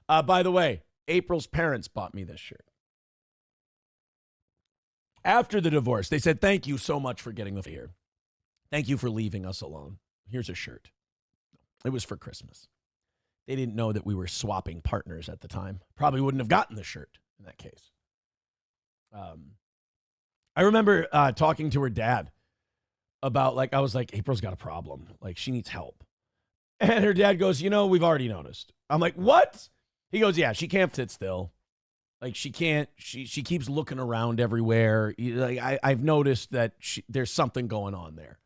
By the way, April's parents bought me this shirt. After the divorce, they said, thank you so much for getting the here. Thank you for leaving us alone. Here's a shirt. It was for Christmas. They didn't know that we were swapping partners at the time. Probably wouldn't have gotten the shirt in that case. I remember talking to her dad about, I was like, April's got a problem. Like, she needs help. And her dad goes, we've already noticed. I'm like, what? He goes, yeah, she can't sit still. Like, she can't, she keeps looking around everywhere. I've noticed that there's something going on there.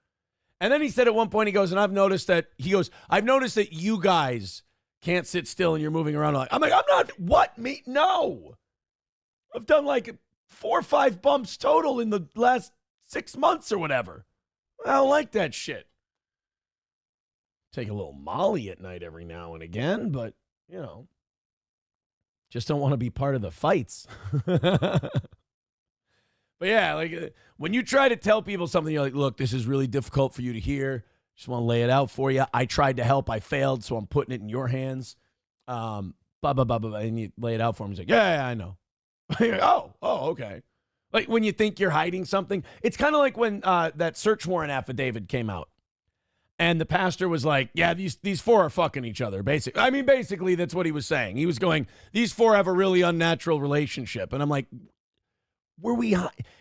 And then he said at one point, he goes, and I've noticed that you guys can't sit still and you're moving around. I'm like, I'm not, what? Me? No. I've done 4 or 5 bumps total in the last 6 months or whatever. I don't like that shit. Take a little Molly at night every now and again, but, just don't want to be part of the fights. But yeah, when you try to tell people something, you're like, look, this is really difficult for you to hear. Just want to lay it out for you. I tried to help. I failed, so I'm putting it in your hands. Blah, blah, blah, blah. And you lay it out for him. He's like, yeah, I know. Oh, okay. Like when you think you're hiding something. It's kind of like when that search warrant affidavit came out. And the pastor was like, yeah, these 4 are fucking each other, basically. I mean, basically, that's what he was saying. He was going, these 4 have a really unnatural relationship. And I'm like, were we,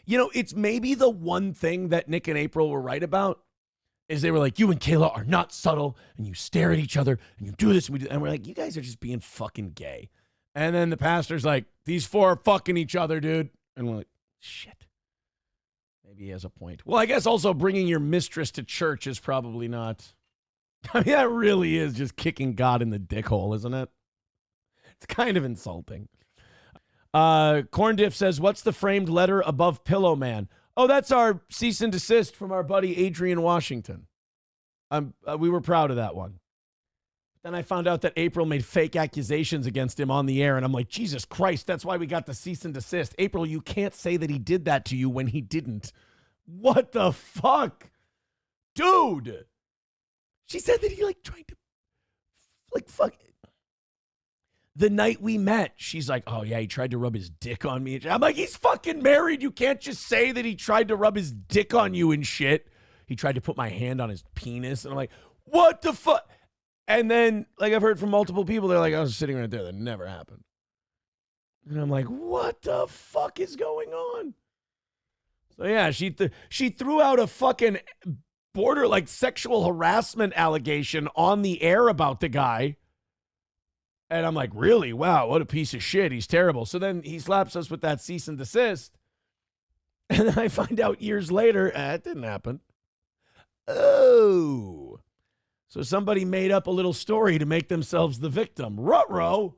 it's maybe the one thing that Nick and April were right about is they were like, you and Kayla are not subtle, and you stare at each other, and you do this, and we do, and we're like, you guys are just being fucking gay. And then the pastor's like, these 4 are fucking each other, dude. And we're like, shit. Maybe he has a point. Well, I guess also bringing your mistress to church is probably not. I mean, that really is just kicking God in the dick hole, isn't it? It's kind of insulting. Corn Diff says, what's the framed letter above Pillow Man? Oh, that's our cease and desist from our buddy Adrian Washington. We were proud of that one. Then I found out that April made fake accusations against him on the air, and I'm like, Jesus Christ, that's why we got the cease and desist. April, you can't say that he did that to you when he didn't. What the fuck? Dude! She said that he, tried to, fuck. The night we met, she's like, oh, yeah, he tried to rub his dick on me. I'm like, he's fucking married. You can't just say that he tried to rub his dick on you and shit. He tried to put my hand on his penis. And I'm like, what the fuck? And then, I've heard from multiple people, they're like, I was sitting right there. That never happened. And I'm like, what the fuck is going on? So, yeah, she threw out a fucking border, sexual harassment allegation on the air about the guy. And I'm like, really? Wow, what a piece of shit. He's terrible. So then he slaps us with that cease and desist. And then I find out years later, it didn't happen. Oh. So somebody made up a little story to make themselves the victim. Ruh-roh.